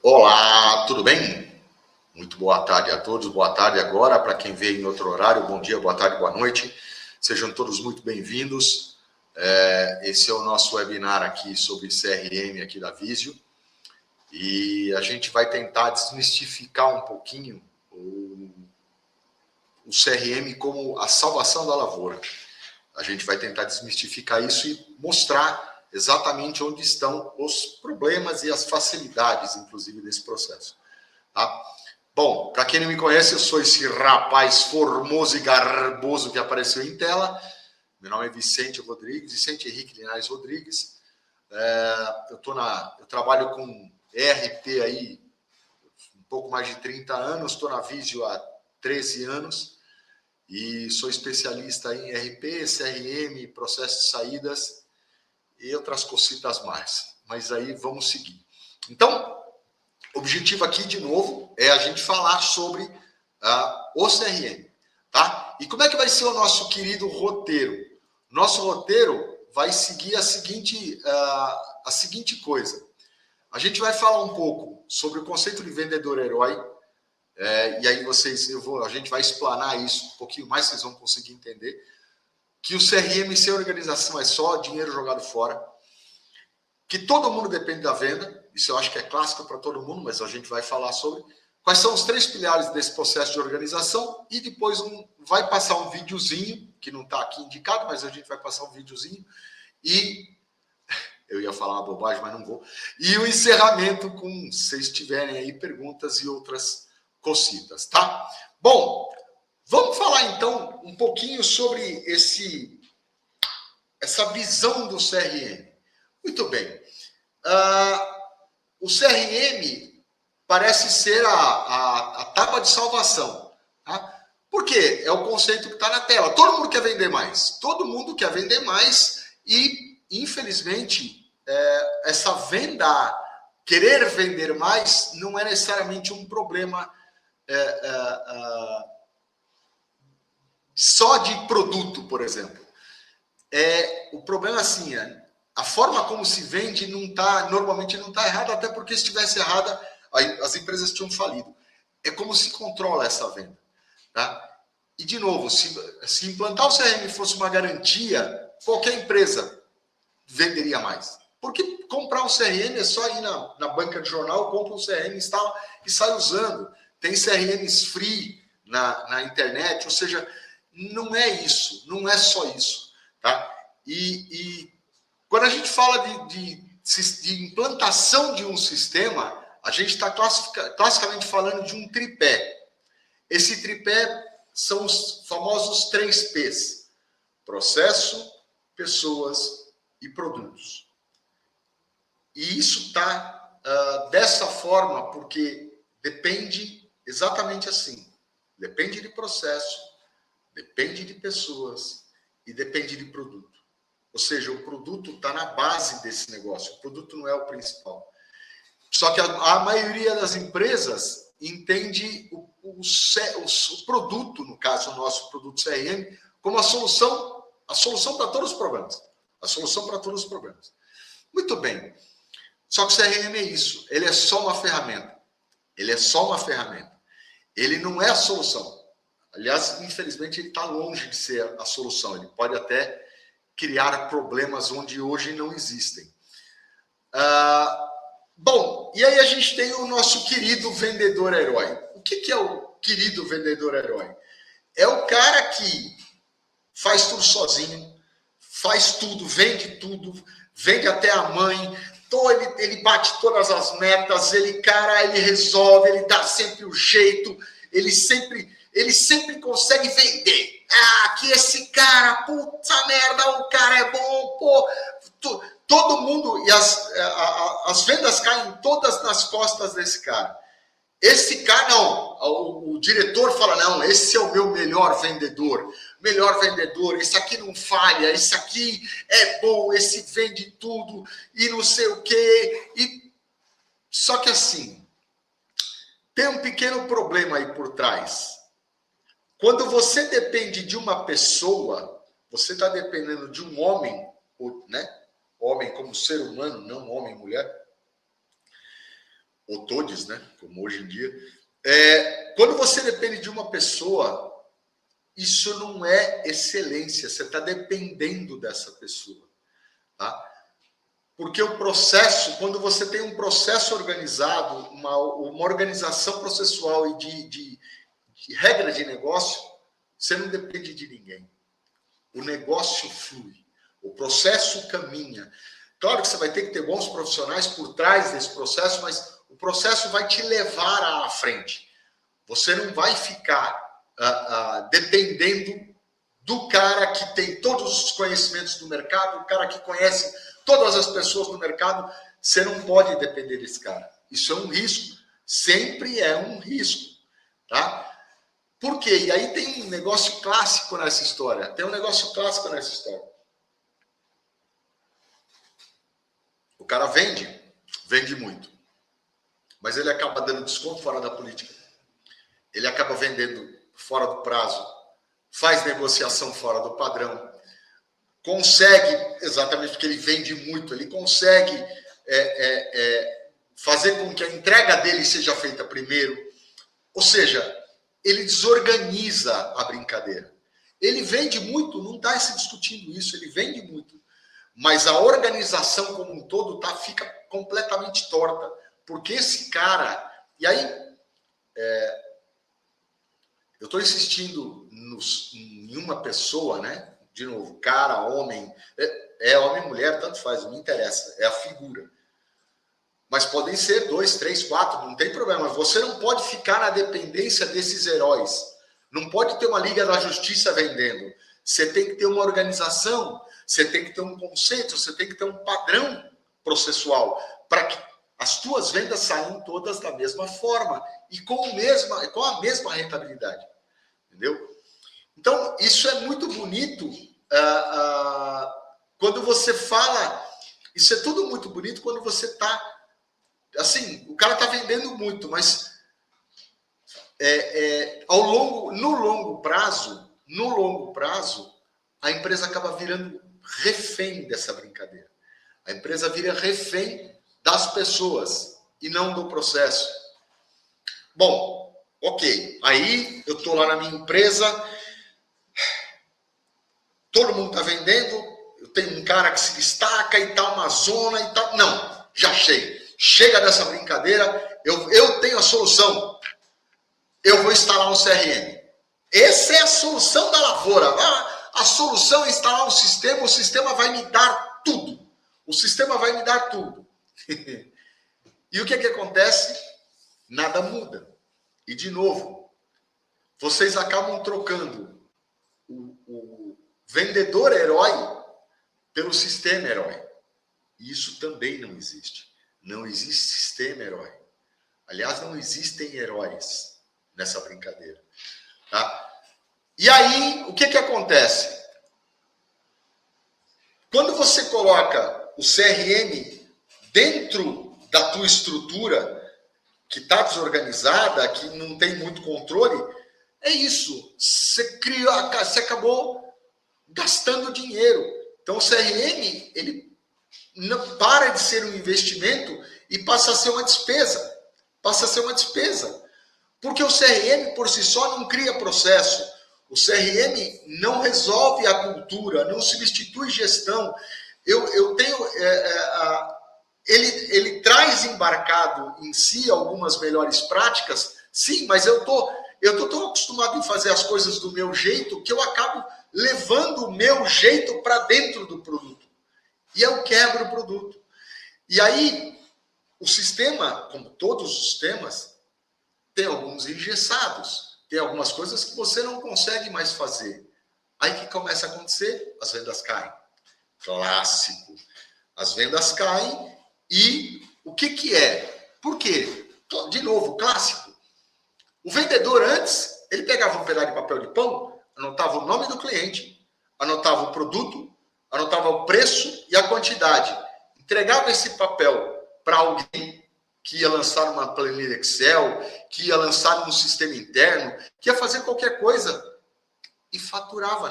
Olá, tudo bem? Muito boa tarde a todos, boa tarde agora para quem veio em outro horário, bom dia, boa tarde, boa noite. Sejam todos muito bem-vindos. Esse é o nosso webinar aqui sobre CRM aqui da Visio. E a gente vai tentar desmistificar um pouquinho o CRM como a salvação da lavoura. A gente vai tentar desmistificar isso e mostrar exatamente onde estão os problemas e as facilidades, inclusive, desse processo. Tá? Bom, para quem não me conhece, eu sou esse rapaz formoso e garboso que apareceu em tela. Meu nome é Vicente Rodrigues, Vicente Henrique Linares Rodrigues. Eu trabalho com ERP aí um pouco mais de 30 anos, estou na Visio há 13 anos e sou especialista em ERP, CRM, processo de saídas e outras cositas mais. Mas aí vamos seguir. Então, o objetivo aqui, de novo, é a gente falar sobre o CRM. Tá? E como é que vai ser o nosso querido roteiro? Nosso roteiro vai seguir a seguinte coisa. A gente vai falar um pouco sobre o conceito de vendedor-herói, e aí a gente vai explanar isso um pouquinho mais, vocês vão conseguir entender, que o CRM sem organização é só dinheiro jogado fora, que todo mundo depende da venda, isso eu acho que é clássico para todo mundo, mas a gente vai falar sobre quais são os 3 pilares desse processo de organização e depois vai passar um videozinho, que não está aqui indicado, mas a gente vai passar um videozinho e eu ia falar uma bobagem, mas não vou. E o encerramento com, se vocês tiverem aí perguntas e outras cositas, tá? Bom, vamos falar então um pouquinho sobre essa visão do CRM. Muito bem. O CRM parece ser a tábua de salvação. Tá? Por quê? É o conceito que está na tela. Todo mundo quer vender mais. Todo mundo quer vender mais e, infelizmente, essa venda, querer vender mais, não é necessariamente um problema só de produto, por exemplo. O problema assim, a forma como se vende normalmente não está errada, até porque se estivesse errada, as empresas tinham falido. É como se controla essa venda. Tá? E, de novo, se implantar o CRM fosse uma garantia, qualquer empresa venderia mais. Porque comprar um CRM é só ir na banca de jornal, compra um CRM, instala e sai usando. Tem CRMs free na internet, ou seja, não é isso, não é só isso. Tá? E quando a gente fala de implantação de um sistema, a gente está classicamente falando de um tripé. Esse tripé são os famosos 3 P's: processo, pessoas e produtos. E isso está dessa forma porque depende exatamente assim. Depende de processo, depende de pessoas e depende de produto. Ou seja, o produto está na base desse negócio. O produto não é o principal. Só que a maioria das empresas entende o produto, no caso, o nosso produto CRM, como a solução para todos os problemas. A solução para todos os problemas. Muito bem. Só que o CRM é isso. Ele é só uma ferramenta. Ele é só uma ferramenta. Ele não é a solução. Aliás, infelizmente, ele está longe de ser a solução. Ele pode até criar problemas onde hoje não existem. Bom, e aí a gente tem o nosso querido vendedor-herói. O que é o querido vendedor-herói? É o cara que faz tudo sozinho, faz tudo, vende até a mãe, ele bate todas as metas, ele resolve, ele dá sempre o jeito, ele sempre consegue vender. Que esse cara, puta merda, o cara é bom, pô. Todo mundo, e as vendas caem todas nas costas desse cara. Esse cara, não, o diretor fala, não, esse é o meu melhor vendedor, esse aqui não falha, esse aqui é bom, esse vende tudo, e não sei o quê. Só que assim, tem um pequeno problema aí por trás. Quando você depende de uma pessoa, você está dependendo de um homem, né? Homem como ser humano, não homem e mulher. ou todos, né? Como hoje em dia. Quando você depende de uma pessoa, isso não é excelência, você está dependendo dessa pessoa, tá? Porque o processo, quando você tem um processo organizado, uma organização processual e de regra de negócio, você não depende de ninguém. O negócio flui, o processo caminha. Claro que você vai ter que ter bons profissionais por trás desse processo, mas o processo vai te levar à frente. Você não vai ficar dependendo do cara que tem todos os conhecimentos do mercado, o cara que conhece todas as pessoas do mercado. Você não pode depender desse cara. Isso é um risco. Sempre é um risco. Tá? Por quê? E aí tem um negócio clássico nessa história. O cara vende muito. Mas ele acaba dando desconto fora da política. Ele acaba vendendo fora do prazo. Faz negociação fora do padrão. Consegue, exatamente porque ele vende muito, ele consegue fazer com que a entrega dele seja feita primeiro. Ou seja, ele desorganiza a brincadeira. Ele vende muito, não está se discutindo isso, ele vende muito. Mas a organização como um todo fica completamente torta. Porque esse cara... E aí, eu estou insistindo em uma pessoa, né? De novo, cara, homem... homem, mulher, tanto faz, não me interessa. É a figura. Mas podem ser 2, 3, 4, não tem problema. Você não pode ficar na dependência desses heróis. Não pode ter uma Liga da Justiça vendendo. Você tem que ter uma organização, você tem que ter um conceito, você tem que ter um padrão processual para que as tuas vendas saiam todas da mesma forma e com a mesma rentabilidade. Entendeu? Então, isso é muito bonito quando você fala... Isso é tudo muito bonito quando você está... Assim, o cara está vendendo muito, mas no longo prazo, a empresa acaba virando refém dessa brincadeira. A empresa vira refém das pessoas e não do processo. Bom, ok. Aí eu estou lá na minha empresa, todo mundo está vendendo, eu tenho um cara que se destaca e tá uma zona e tal. Não, já chega dessa brincadeira, eu tenho a solução. Eu vou instalar um CRM. Essa é a solução da lavoura. A solução é instalar um sistema, o sistema vai me dar tudo. O sistema vai me dar tudo. E o que acontece? Nada muda. E, de novo, vocês acabam trocando o vendedor herói pelo sistema herói. E isso também não existe. Não existe sistema herói. Aliás, não existem heróis nessa brincadeira. Tá? E aí, o que acontece? Quando você coloca o CRM dentro da tua estrutura, que está desorganizada, que não tem muito controle, é isso. Você acabou gastando dinheiro. Então, o CRM, ele não para de ser um investimento e passa a ser uma despesa. Porque o CRM, por si só, não cria processo. O CRM não resolve a cultura, não substitui gestão. Ele traz embarcado em si algumas melhores práticas, sim, mas eu tô tão acostumado em fazer as coisas do meu jeito que eu acabo levando o meu jeito para dentro do produto. E eu quebro o produto. E aí, o sistema, como todos os sistemas, tem alguns engessados. Tem algumas coisas que você não consegue mais fazer. Aí o que começa a acontecer? As vendas caem. Clássico. As vendas caem e o que é? Por quê? De novo, clássico. O vendedor antes, ele pegava um pedaço de papel de pão, anotava o nome do cliente, anotava o produto, anotava o preço e a quantidade. Entregava esse papel para alguém que ia lançar uma planilha Excel, que ia lançar um sistema interno, que ia fazer qualquer coisa e faturava a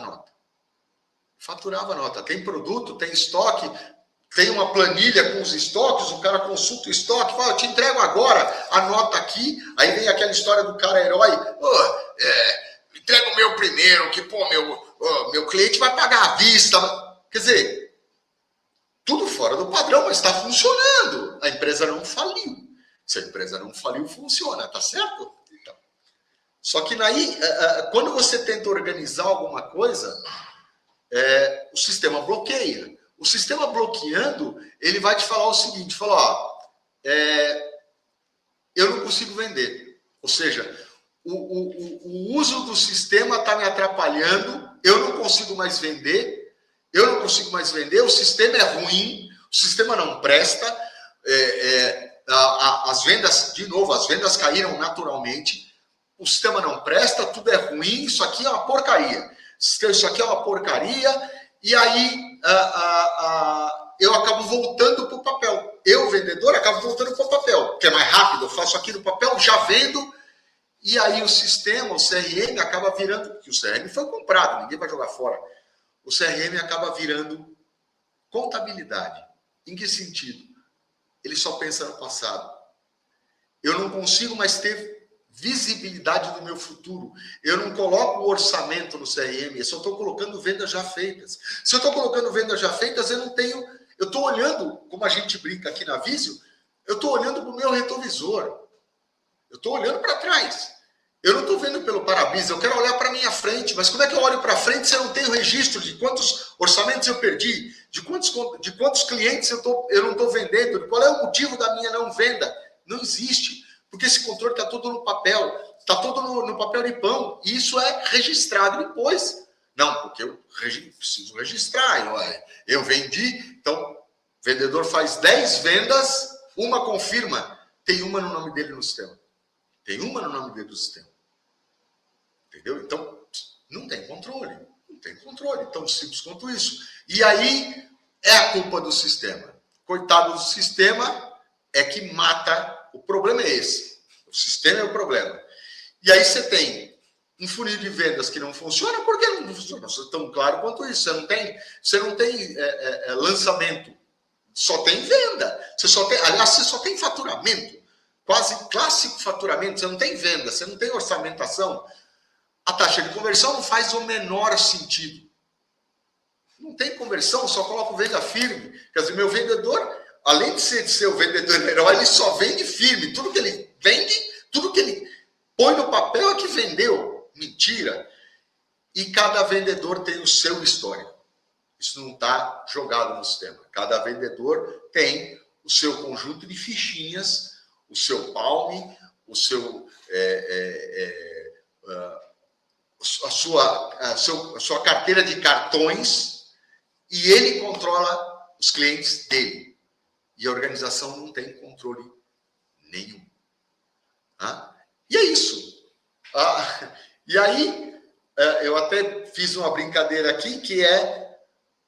nota. Tem produto, tem estoque, Tem uma planilha com os estoques, o cara consulta o estoque, fala, eu te entrego agora, anota aqui, aí vem aquela história do cara herói, entrega o meu primeiro, que pô, meu cliente vai pagar à vista. Quer dizer, tudo fora do padrão, mas está funcionando. A empresa não faliu. Se a empresa não faliu, funciona, tá certo? Então, só que aí, quando você tenta organizar alguma coisa, o sistema bloqueia. O sistema bloqueando, ele vai te falar o seguinte, eu não consigo vender. Ou seja, o uso do sistema está me atrapalhando, eu não consigo mais vender, o sistema é ruim, o sistema não presta, as vendas, de novo, as vendas caíram naturalmente, o sistema não presta, tudo é ruim, isso aqui é uma porcaria. Isso aqui é uma porcaria, e aí eu acabo voltando para o papel. Eu, vendedor, acabo voltando para o papel, que é mais rápido, eu faço aqui no papel, já vendo, e aí o sistema, o CRM, acaba virando, porque o CRM foi comprado, ninguém vai jogar fora. O CRM acaba virando contabilidade. Em que sentido? Ele só pensa no passado. Eu não consigo mais ter visibilidade do meu futuro. Eu não coloco o orçamento no CRM, eu só estou colocando vendas já feitas. Se eu estou colocando vendas já feitas, eu estou olhando, como a gente brinca aqui na Visio, eu estou olhando para o meu retrovisor. Eu estou olhando para trás. Eu não estou vendo pelo para-brisa, eu quero olhar para a minha frente. Mas como é que eu olho para frente se eu não tenho registro de quantos orçamentos eu perdi, de quantos clientes eu não estou vendendo, qual é o motivo da minha não venda? Não existe. Porque esse controle está todo no papel, está todo no papel de pão, e isso é registrado depois. Não, porque eu preciso registrar, eu vendi, então o vendedor faz 10 vendas, uma confirma, tem uma no nome dele no sistema. Tem uma no nome dele no sistema. Entendeu? Então, não tem controle, tão simples quanto isso. E aí, é a culpa do sistema. Coitado do sistema, é que mata. O problema é esse. O sistema é o problema. E aí você tem um funil de vendas que não funciona. Por que não funciona? Isso é tão claro quanto isso. Você não tem lançamento. Só tem venda. Você só tem faturamento. Quase clássico faturamento. Você não tem venda. Você não tem orçamentação. A taxa de conversão não faz o menor sentido. Não tem conversão, só coloco venda firme. Quer dizer, meu vendedor, além de ser o vendedor herói, ele só vende firme. Tudo que ele vende, tudo que ele põe no papel é que vendeu. Mentira. E cada vendedor tem o seu histórico. Isso não está jogado no sistema. Cada vendedor tem o seu conjunto de fichinhas, o seu palme, o seu... a sua carteira de cartões, e ele controla os clientes dele. E a organização não tem controle nenhum. E é isso. E aí, eu até fiz uma brincadeira aqui, que é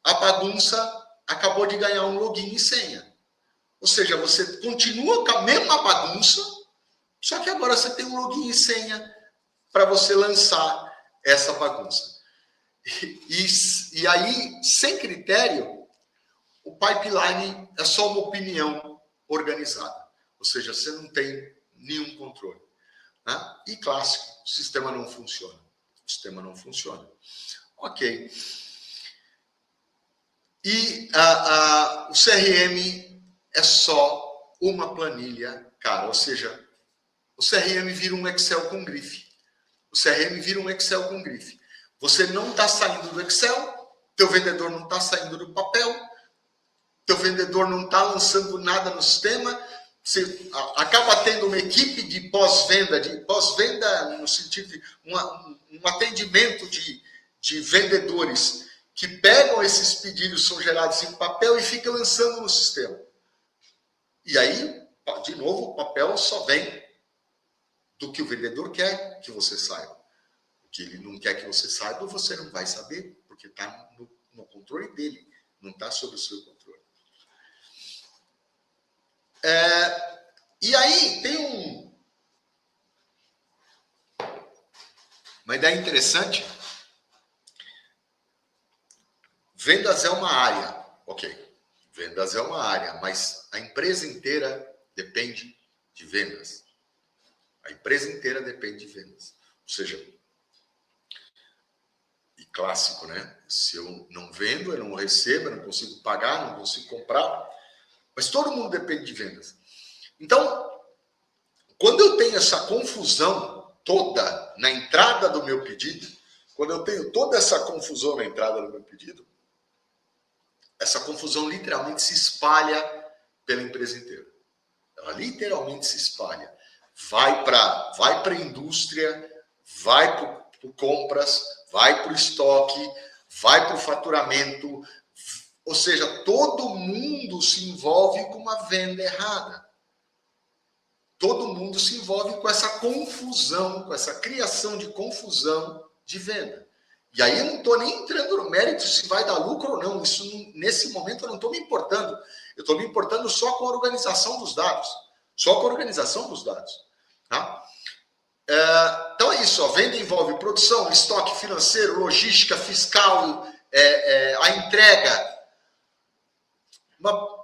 a bagunça acabou de ganhar um login e senha. Ou seja, você continua com a mesma bagunça, só que agora você tem um login e senha para você lançar essa bagunça. E aí, sem critério, o pipeline é só uma opinião organizada. Ou seja, você não tem nenhum controle. E clássico, o sistema não funciona. Ok. E o CRM é só uma planilha, cara. Ou seja, o CRM vira um Excel com grife. Você não está saindo do Excel, teu vendedor não está saindo do papel, teu vendedor não está lançando nada no sistema, você acaba tendo uma equipe de pós-venda no sentido de um atendimento de vendedores que pegam esses pedidos que são gerados em papel e ficam lançando no sistema. E aí, de novo, o papel só vem do que o vendedor quer que você saiba. O que ele não quer que você saiba, você não vai saber, porque está no controle dele, não está sob o seu controle. E aí tem uma ideia interessante. Vendas é uma área, ok. Vendas é uma área, mas a empresa inteira depende de vendas. A empresa inteira depende de vendas. Ou seja, e clássico, né? Se eu não vendo, eu não recebo, eu não consigo pagar, não consigo comprar. Mas todo mundo depende de vendas. Então, quando eu tenho essa confusão toda na entrada do meu pedido, quando eu tenho toda essa confusão na entrada do meu pedido, essa confusão literalmente se espalha pela empresa inteira. Ela literalmente se espalha. Vai para a indústria, vai para compras, vai para o estoque, vai para o faturamento. Ou seja, todo mundo se envolve com uma venda errada. Todo mundo se envolve com essa confusão, com essa criação de confusão de venda. E aí eu não estou nem entrando no mérito se vai dar lucro ou não. Isso, nesse momento eu não estou me importando. Eu estou me importando só com a organização dos dados. Só com a organização dos dados. Tá? Então é isso. Venda envolve produção, estoque financeiro, logística, fiscal, a entrega.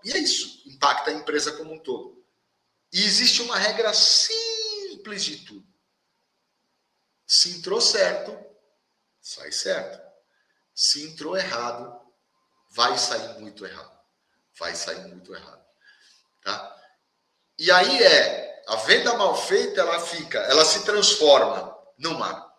E é isso. Impacta a empresa como um todo. E existe uma regra simples de tudo. Se entrou certo, sai certo. Se entrou errado, vai sair muito errado. Vai sair muito errado. Tá? E aí a venda mal feita, ela se transforma numa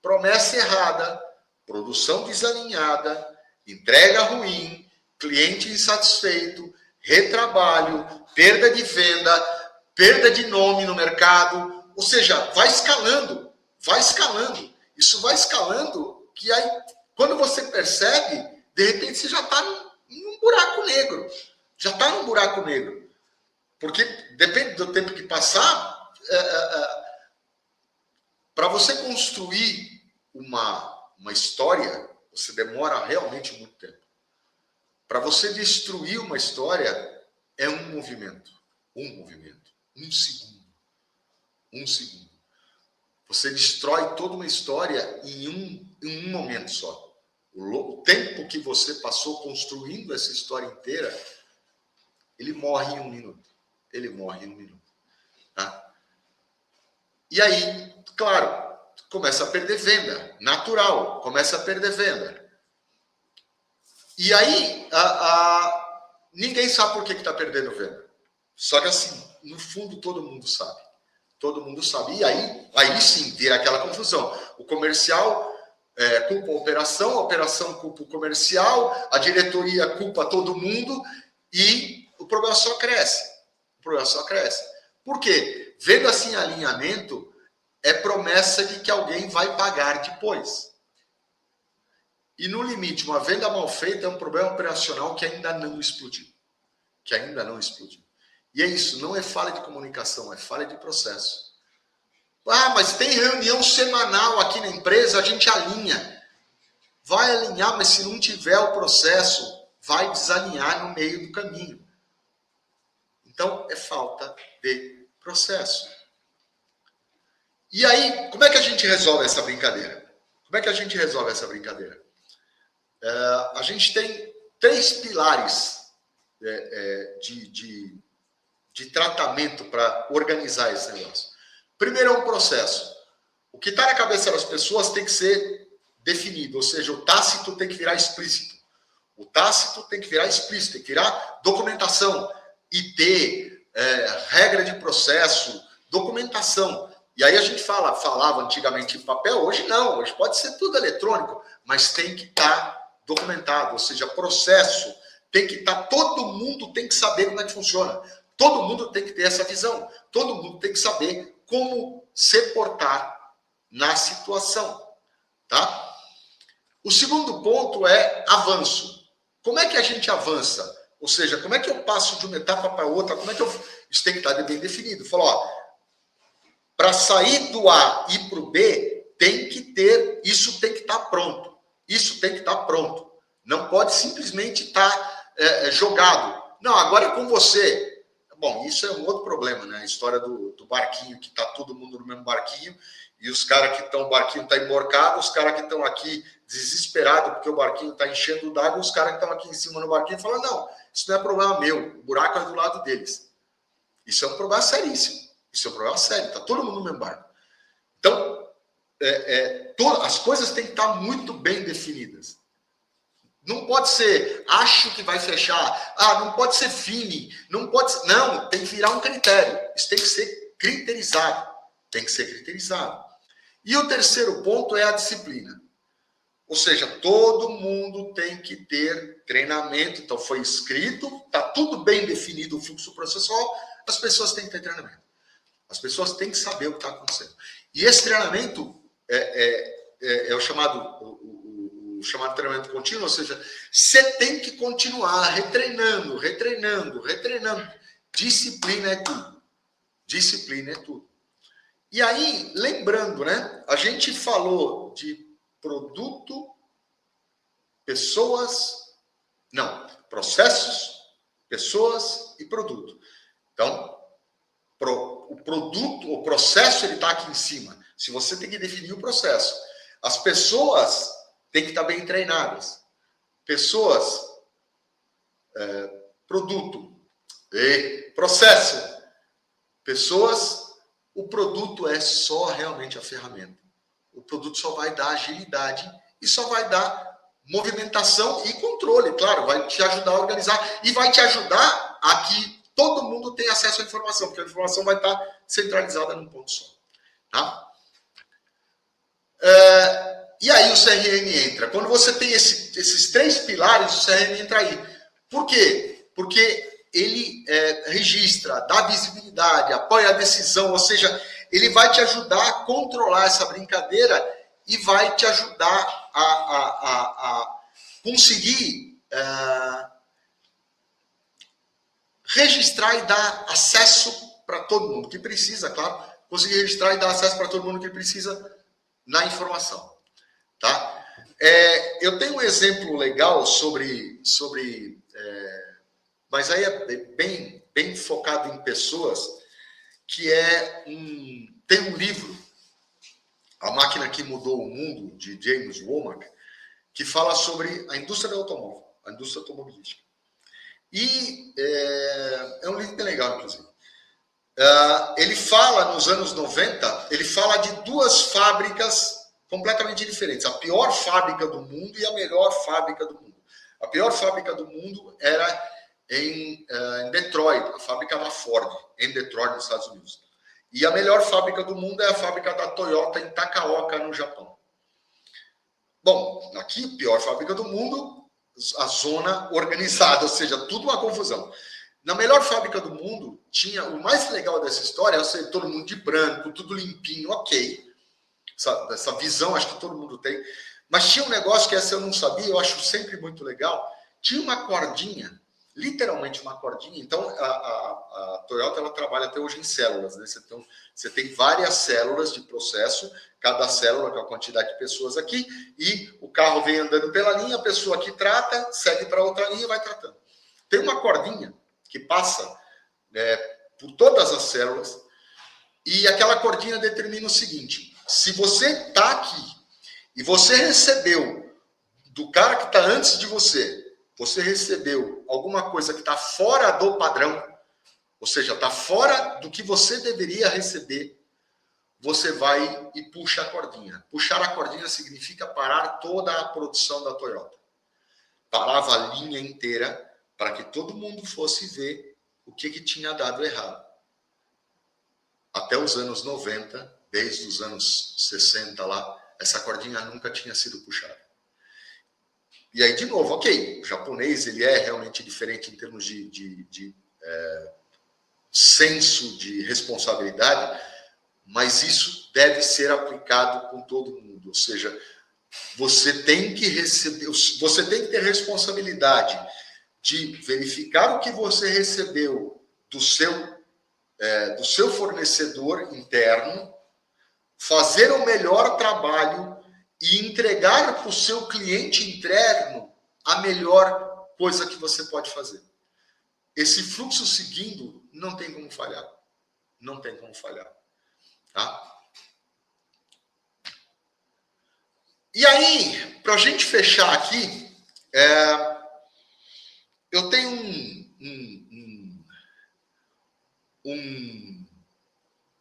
promessa errada, produção desalinhada, entrega ruim, cliente insatisfeito, retrabalho, perda de venda, perda de nome no mercado, ou seja, vai escalando. Isso vai escalando que aí, quando você percebe, de repente você já está num buraco negro. Já está num buraco negro. Porque depende do tempo que passar, para você construir uma história, você demora realmente muito tempo. Para você destruir uma história, é um movimento. Um segundo. Você destrói toda uma história em um momento só. O tempo que você passou construindo essa história inteira, ele morre em um minuto. Tá? E aí, claro, começa a perder venda. Natural, começa a perder venda. E aí, ninguém sabe por que está perdendo venda. Só que assim, no fundo, todo mundo sabe. E aí sim, vira aquela confusão. O comercial culpa a operação culpa o comercial, a diretoria culpa todo mundo e o problema só cresce. Por quê? Vendo assim alinhamento, é promessa de que alguém vai pagar depois. E no limite, uma venda mal feita é um problema operacional que ainda não explodiu. E é isso, não é falha de comunicação, é falha de processo. Mas tem reunião semanal aqui na empresa, a gente alinha. Vai alinhar, mas se não tiver o processo, vai desalinhar no meio do caminho. Então, é falta de processo. E aí, como é que a gente resolve essa brincadeira? A gente tem 3 pilares de tratamento para organizar esse negócio. Primeiro é um processo. O que está na cabeça das pessoas tem que ser definido, ou seja, o tácito tem que virar explícito. Tem que virar documentação, IT, regra de processo, documentação. E aí a gente falava antigamente em papel, hoje não, hoje pode ser tudo eletrônico, mas tem que estar documentado, ou seja, processo, tem que estar, todo mundo tem que saber como é que funciona. Todo mundo tem que ter essa visão. Todo mundo tem que saber como se portar na situação. Tá? O segundo ponto é avanço. Como é que a gente avança? Ou seja, como é que eu passo de uma etapa para outra? Isso tem que estar bem definido. Falou, para sair do A e para o B, isso tem que estar pronto. Não pode simplesmente estar jogado. Não, agora é com você. Bom, isso é um outro problema, né? A história do barquinho, que está todo mundo no mesmo barquinho, e os caras que estão, o barquinho está emborcado, os caras que estão aqui desesperados porque o barquinho está enchendo d'água, os caras que estão aqui em cima no barquinho falam, não, isso não é problema meu, o buraco é do lado deles. Isso é um problema seríssimo. Isso é um problema sério, está todo mundo no mesmo barco. Então, as coisas têm que estar muito bem definidas. Não pode ser, acho que vai fechar. Não pode ser fine. Não pode ser, não, tem que virar um critério. Isso tem que ser criterizado. Tem que ser criterizado. E o terceiro ponto é a disciplina. Ou seja, todo mundo tem que ter treinamento. Então, foi escrito, está tudo bem definido o fluxo processual, as pessoas têm que ter treinamento. As pessoas têm que saber o que está acontecendo. E esse treinamento é o chamado treinamento contínuo, ou seja, você tem que continuar retreinando. Disciplina é tudo. Disciplina é tudo. E aí, lembrando, né? A gente falou de produto, processos, pessoas e produto. Então, o produto, o processo, ele está aqui em cima. Se você tem que definir o processo. As pessoas têm que estar bem treinadas. Pessoas, produto e processo. Pessoas, o produto é só realmente a ferramenta. O produto só vai dar agilidade e só vai dar movimentação e controle. Claro, vai te ajudar a organizar e vai te ajudar a que todo mundo tenha acesso à informação, porque a informação vai estar centralizada num ponto só. Tá? E aí o CRM entra. Quando você tem esses três pilares, o CRM entra aí. Por quê? Porque ele registra, dá visibilidade, apoia a decisão, ou seja, ele vai te ajudar a controlar essa brincadeira e vai te ajudar a conseguir registrar e dar acesso para todo mundo que precisa, claro, conseguir registrar e dar acesso para todo mundo que precisa na informação, tá? Eu tenho um exemplo legal sobre mas aí é bem focado em pessoas, que tem um livro, A Máquina que Mudou o Mundo, de James Womack, que fala sobre a indústria do automóvel, a indústria automobilística. E é um livro bem legal, inclusive. Ele fala, nos anos 90, ele fala de duas fábricas completamente diferentes. A pior fábrica do mundo e a melhor fábrica do mundo. A pior fábrica do mundo era em Detroit, a fábrica da Ford, em Detroit, nos Estados Unidos. E a melhor fábrica do mundo é a fábrica da Toyota, em Takaoka, no Japão. Bom, aqui, pior fábrica do mundo, a zona organizada, ou seja, tudo uma confusão. Na melhor fábrica do mundo, tinha o mais legal dessa história, todo mundo de branco, tudo limpinho, ok. Essa visão acho que todo mundo tem. Mas tinha um negócio que essa eu não sabia, eu acho sempre muito legal. Tinha uma cordinha, literalmente uma cordinha. Então, a Toyota ela trabalha até hoje em células, né? Você tem várias células de processo, cada célula com a quantidade de pessoas aqui, e o carro vem andando pela linha, a pessoa que trata, segue para outra linha e vai tratando. Tem uma cordinha que passa por todas as células, e aquela cordinha determina o seguinte: se você está aqui e você recebeu do cara que está antes de você recebeu alguma coisa que está fora do padrão, ou seja, está fora do que você deveria receber, você vai e puxa a cordinha. Puxar a cordinha significa parar toda a produção da Toyota. Parava a linha inteira para que todo mundo fosse ver o que tinha dado errado. Até os anos 90, desde os anos 60 lá, essa cordinha nunca tinha sido puxada. E aí, de novo, ok, o japonês ele é realmente diferente em termos de senso de responsabilidade, mas isso deve ser aplicado com todo mundo. Ou seja, você tem que ter responsabilidade de verificar o que você recebeu do seu fornecedor interno, fazer o melhor trabalho e entregar para o seu cliente interno a melhor coisa que você pode fazer. Esse fluxo seguindo não tem como falhar. Não tem como falhar. Tá? E aí, para a gente fechar aqui, eu tenho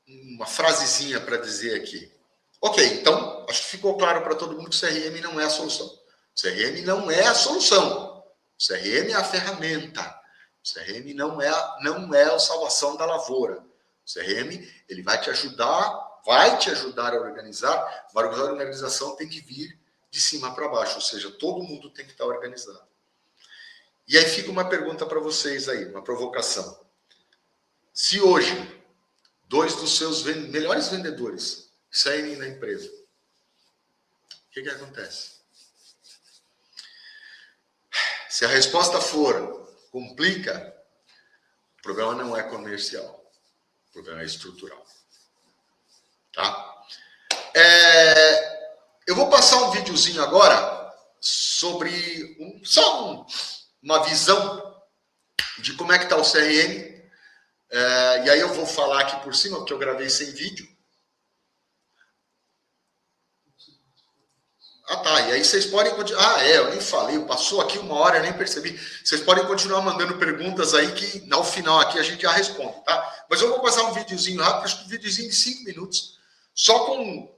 uma frasezinha para dizer aqui. Ok, então, acho que ficou claro para todo mundo que o CRM não é a solução. O CRM não é a solução. O CRM é a ferramenta. O CRM não é a salvação da lavoura. O CRM, ele vai te ajudar a organizar, mas a organização tem que vir de cima para baixo, ou seja, todo mundo tem que estar organizado. E aí fica uma pergunta para vocês aí, uma provocação. Se hoje 2 dos seus melhores vendedores saírem da empresa, o que acontece? Se a resposta for complica, o problema não é comercial, o problema é estrutural. Tá? Eu vou passar um videozinho agora sobre uma visão de como é que está o CRM. E aí eu vou falar aqui por cima, porque eu gravei sem vídeo. Ah, tá. E aí vocês podem continuar. Eu nem falei, passou aqui 1 hora, eu nem percebi. Vocês podem continuar mandando perguntas aí que ao final aqui a gente já responde, tá? Mas eu vou passar um videozinho rápido, acho que um videozinho de 5 minutos, só com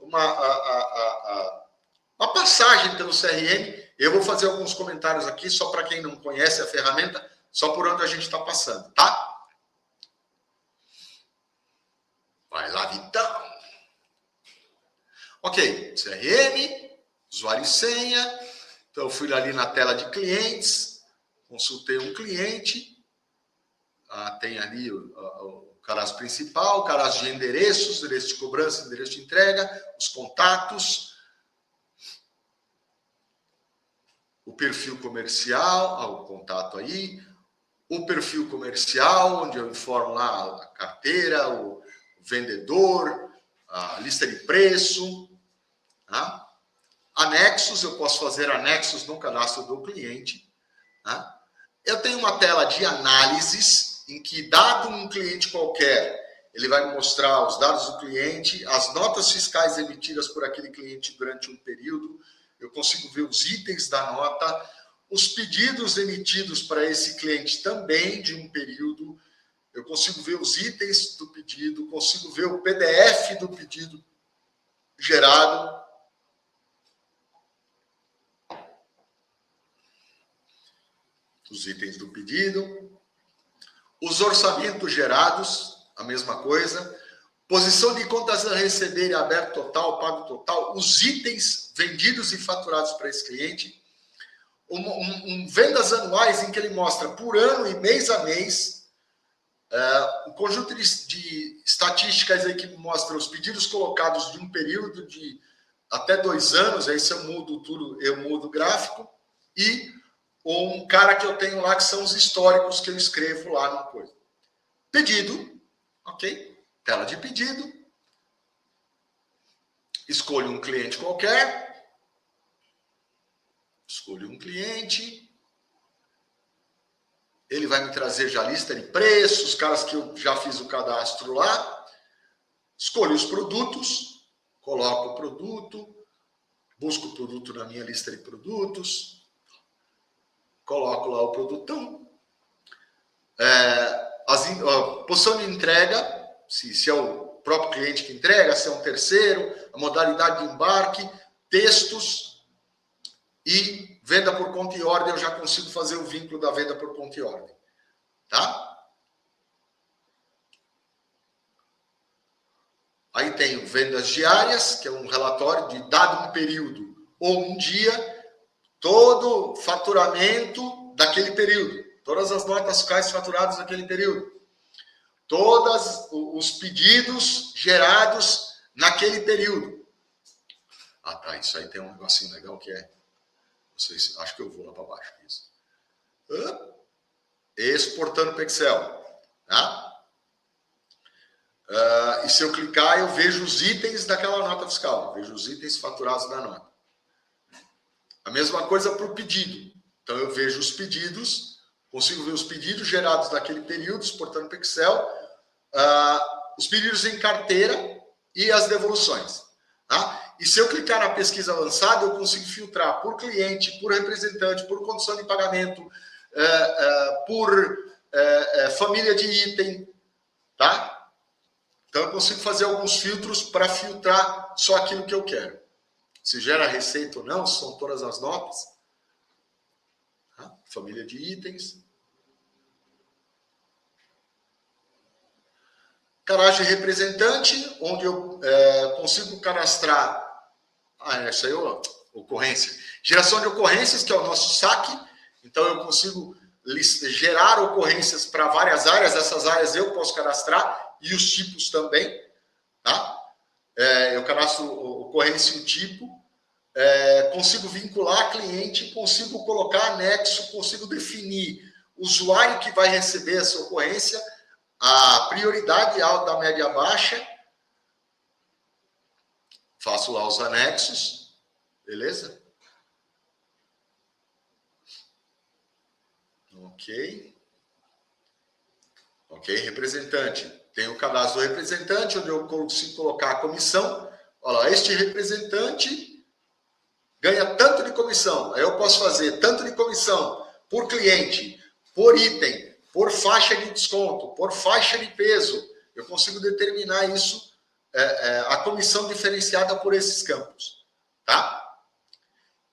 uma passagem pelo CRM. Eu vou fazer alguns comentários aqui, só para quem não conhece a ferramenta, só por onde a gente está passando, tá? Vai lá, Vitão. Ok, CRM, usuário e senha. Então, eu fui ali na tela de clientes, consultei um cliente. Tem ali o cadastro principal, o cadastro de endereços, endereço de cobrança, endereço de entrega, os contatos, o perfil comercial, o contato aí, o perfil comercial, onde eu informo lá a carteira, o vendedor, a lista de preço, tá? Anexos, eu posso fazer anexos no cadastro do cliente, tá? Eu tenho uma tela de análises, em que, dado um cliente qualquer, ele vai me mostrar os dados do cliente, as notas fiscais emitidas por aquele cliente durante um período, eu consigo ver os itens da nota, os pedidos emitidos para esse cliente também de um período, eu consigo ver os itens do pedido, consigo ver o PDF do pedido gerado. Os itens do pedido. Os orçamentos gerados, a mesma coisa. Posição de contas a receber, aberto total, pago total. Os itens vendidos e faturados para esse cliente. Vendas anuais em que ele mostra por ano e mês a mês. Um conjunto de estatísticas aí que mostra os pedidos colocados de um período de até 2 anos, aí se eu mudo tudo, eu mudo o gráfico, e um cara que eu tenho lá que são os históricos que eu escrevo lá no coisa. Pedido, ok? Tela de pedido. Escolho um cliente qualquer. Escolho um cliente. Ele vai me trazer já a lista de preços, caras que eu já fiz o cadastro lá. Escolho os produtos, coloco o produto, busco o produto na minha lista de produtos, coloco lá o produtão. A posição de entrega, se é o próprio cliente que entrega, se é um terceiro, a modalidade de embarque, textos. E venda por conta e ordem, eu já consigo fazer o vínculo da venda por conta e ordem. Tá? Aí tenho vendas diárias, que é um relatório de dado um período ou um dia, todo faturamento daquele período. Todas as notas fiscais faturadas naquele período. Todos os pedidos gerados naquele período. Ah, tá. Isso aí tem um negocinho legal que é... Vocês, acho que eu vou lá para baixo. Isso. Exportando para Excel. Tá? E se eu clicar, eu vejo os itens daquela nota fiscal. Vejo os itens faturados da nota. A mesma coisa para o pedido. Então, eu vejo os pedidos, consigo ver os pedidos gerados naquele período, exportando para Excel, os pedidos em carteira e as devoluções. Tá? E se eu clicar na pesquisa avançada, eu consigo filtrar por cliente, por representante, por condição de pagamento, por família de item, tá? Então, eu consigo fazer alguns filtros para filtrar só aquilo que eu quero. Se gera receita ou não, são todas as notas. Tá? Família de itens. Cadastro de representante, onde eu consigo cadastrar... essa aí é a ocorrência. Geração de ocorrências, que é o nosso saque. Então, eu consigo gerar ocorrências para várias áreas. Essas áreas eu posso cadastrar e os tipos também. Tá? Eu cadastro ocorrência e o tipo. Consigo vincular cliente, consigo colocar anexo, consigo definir o usuário que vai receber essa ocorrência, a prioridade alta, média, baixa. Faço lá os anexos, beleza? Ok, representante. Tem o cadastro do representante, onde eu consigo colocar a comissão. Olha lá, este representante ganha tanto de comissão. Aí eu posso fazer tanto de comissão por cliente, por item, por faixa de desconto, por faixa de peso. Eu consigo determinar isso, a comissão diferenciada por esses campos. Tá?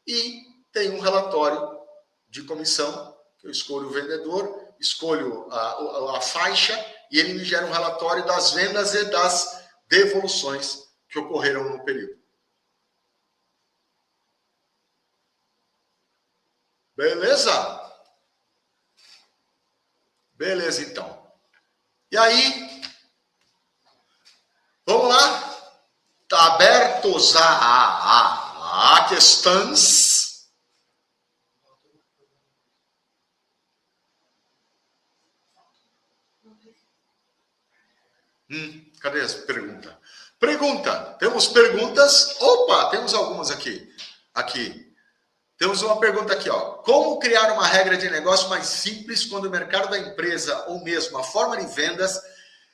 E tem um relatório de comissão, que eu escolho o vendedor, escolho a faixa, e ele me gera um relatório das vendas e das devoluções que ocorreram no período. Beleza? Beleza, então. E aí, vamos lá? Está abertos a questões. Cadê as perguntas? Pergunta. Temos perguntas? Opa, temos algumas aqui. Temos uma pergunta aqui, ó. Como criar uma regra de negócio mais simples quando o mercado da empresa ou mesmo a forma de vendas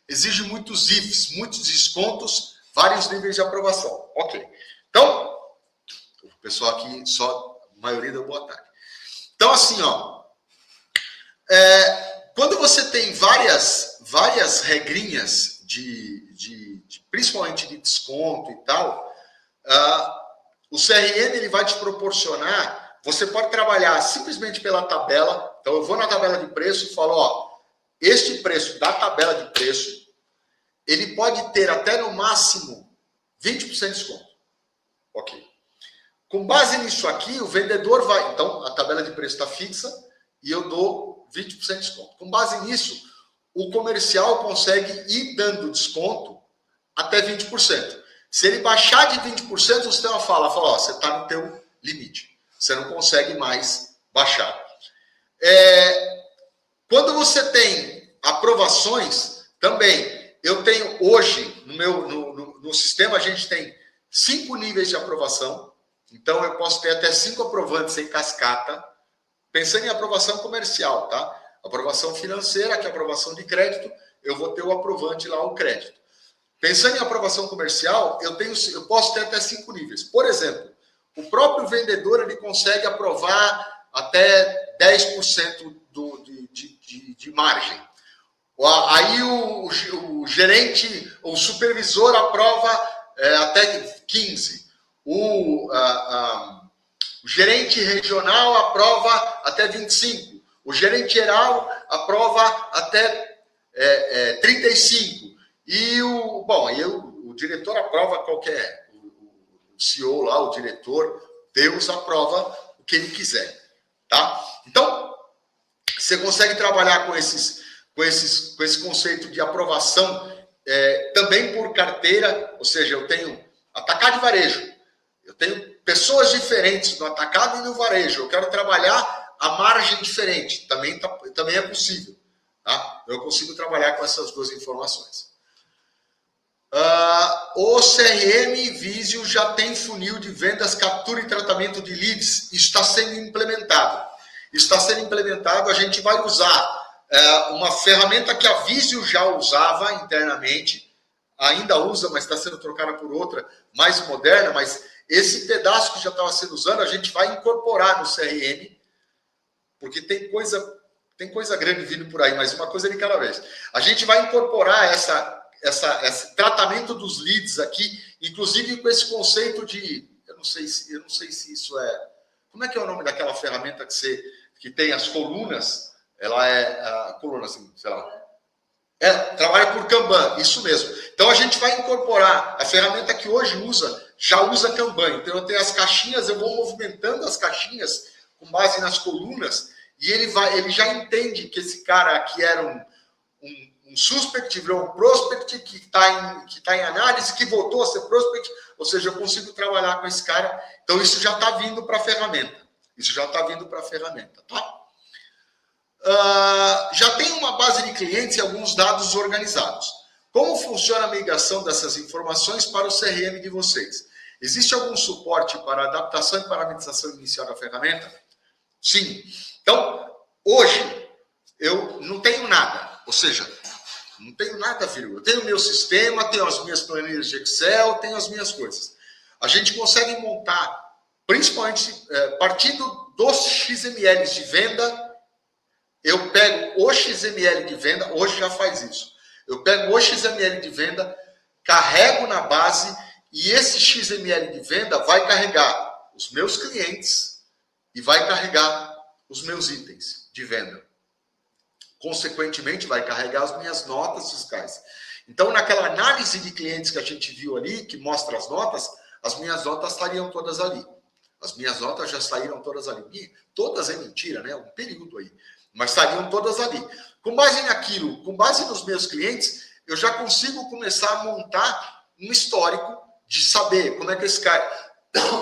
exige muitos IFs, muitos descontos, vários níveis de aprovação? Ok. Então, o pessoal aqui, só a maioria deu boa tarde. Então, assim, ó. Quando você tem várias regrinhas principalmente de desconto e tal, o CRM ele vai te proporcionar, você pode trabalhar simplesmente pela tabela. Então, eu vou na tabela de preço e falo, ó, este preço da tabela de preço, ele pode ter até no máximo 20% de desconto. Ok. Com base nisso aqui, o vendedor vai... Então, a tabela de preço está fixa e eu dou 20% de desconto. Com base nisso, o comercial consegue ir dando desconto até 20%. Se ele baixar de 20%, o sistema fala, ó, você está no teu limite. Você não consegue mais baixar. Quando você tem aprovações, também, eu tenho hoje, no sistema, a gente tem 5 níveis de aprovação. Então, eu posso ter até 5 aprovantes em cascata, pensando em aprovação comercial, tá? Aprovação financeira, que é aprovação de crédito, eu vou ter o aprovante lá, o crédito. Pensando em aprovação comercial, eu posso ter até 5 níveis. Por exemplo, o próprio vendedor ele consegue aprovar até 10% de margem. Aí o gerente, o supervisor aprova até 15%. O gerente regional aprova até 25%. O gerente geral aprova até 35%. E o diretor aprova qualquer... O CEO lá, o diretor, Deus aprova o que ele quiser. Tá? Então, você consegue trabalhar com esse conceito de aprovação também por carteira, ou seja, eu tenho atacado e varejo. Eu tenho pessoas diferentes no atacado e no varejo. Eu quero trabalhar a margem diferente. Também é possível. Tá? Eu consigo trabalhar com essas duas informações. O CRM Visio já tem funil de vendas, captura e tratamento de leads. Está sendo implementado. A gente vai usar uma ferramenta que a Visio já usava internamente. ainda usa, mas está sendo trocada por outra mais moderna, mas esse pedaço que já estava sendo usado, a gente vai incorporar no CRM, porque tem coisa grande vindo por aí, mas uma coisa de cada vez. A gente vai incorporar esse tratamento dos leads aqui, inclusive com esse conceito de, eu não sei se isso é, como é que é o nome daquela ferramenta que tem as colunas? Ela é a coluna, assim, sei lá. Trabalha por Kanban, isso mesmo. Então a gente vai incorporar a ferramenta que hoje já usa Kanban. Então eu tenho as caixinhas, eu vou movimentando as caixinhas com base nas colunas e ele já entende que esse cara aqui era um suspect, virou um prospect que está em análise, que voltou a ser prospect, ou seja, eu consigo trabalhar com esse cara. Então isso já está vindo para a ferramenta. Tá? Já tem uma base de clientes e alguns dados organizados. Como funciona a migração dessas informações para o CRM de vocês? Existe algum suporte para adaptação e parametrização inicial da ferramenta? Sim. Então, hoje, eu não tenho nada. Ou seja, não tenho nada, filho. Eu tenho o meu sistema, tenho as minhas planilhas de Excel, tenho as minhas coisas. A gente consegue montar, principalmente partindo dos XMLs de venda. Eu pego o XML de venda, hoje já faz isso. Eu pego o XML de venda, carrego na base e esse XML de venda vai carregar os meus clientes e vai carregar os meus itens de venda. Consequentemente, vai carregar as minhas notas fiscais. Então, naquela análise de clientes que a gente viu ali, que mostra as minhas notas estariam todas ali. As minhas notas já saíram todas ali. Todas é mentira, né? Um período aí. Mas estariam todas ali. Com base naquilo, com base nos meus clientes, eu já consigo começar a montar um histórico de saber como é que esse cara,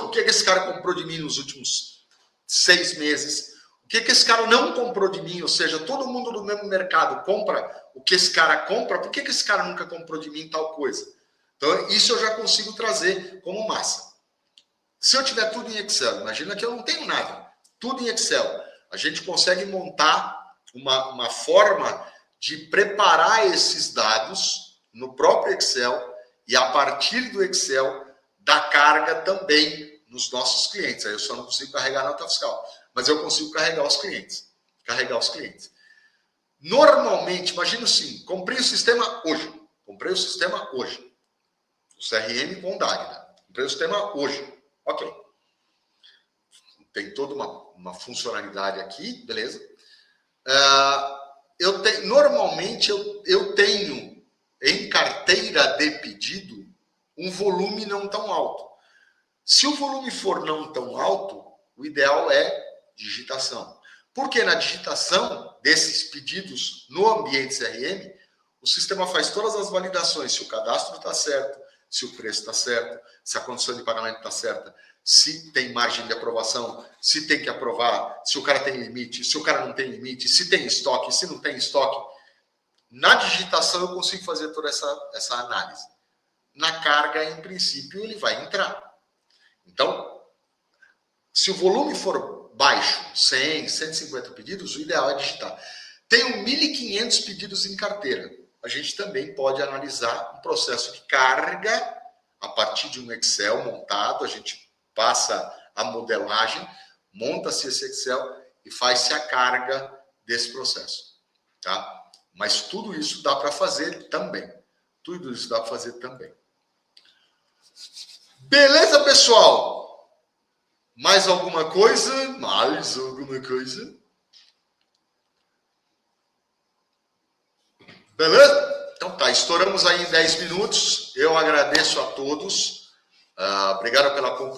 o que esse cara comprou de mim nos últimos 6 meses, o que esse cara não comprou de mim, ou seja, todo mundo do mesmo mercado compra o que esse cara compra, por que esse cara nunca comprou de mim tal coisa? Então, isso eu já consigo trazer como massa. Se eu tiver tudo em Excel, imagina que eu não tenho nada, tudo em Excel. A gente consegue montar uma forma de preparar esses dados no próprio Excel e, a partir do Excel, dar carga também nos nossos clientes. Aí eu só não consigo carregar a nota fiscal, mas eu consigo carregar os clientes. Normalmente, imagina assim, comprei o sistema hoje. O CRM com Dagna. Comprei o sistema hoje. Ok. Tem toda uma funcionalidade aqui, beleza? Normalmente eu tenho em carteira de pedido um volume não tão alto. Se o volume for não tão alto, o ideal é digitação. Porque na digitação desses pedidos no ambiente CRM, o sistema faz todas as validações, se o cadastro está certo, se o preço está certo, se a condição de pagamento está certa, se tem margem de aprovação, se tem que aprovar, se o cara tem limite, se o cara não tem limite, se tem estoque, se não tem estoque. Na digitação eu consigo fazer toda essa análise. Na carga, em princípio, ele vai entrar. Então, se o volume for baixo, 100, 150 pedidos, o ideal é digitar. Tenho 1.500 pedidos em carteira. A gente também pode analisar um processo de carga a partir de um Excel montado, a gente passa a modelagem, monta-se esse Excel e faz-se a carga desse processo, tá? Mas tudo isso dá para fazer também. Beleza, pessoal? Mais alguma coisa? Beleza? Então tá, estouramos aí em 10 minutos. Eu agradeço a todos. Obrigado pela companhia.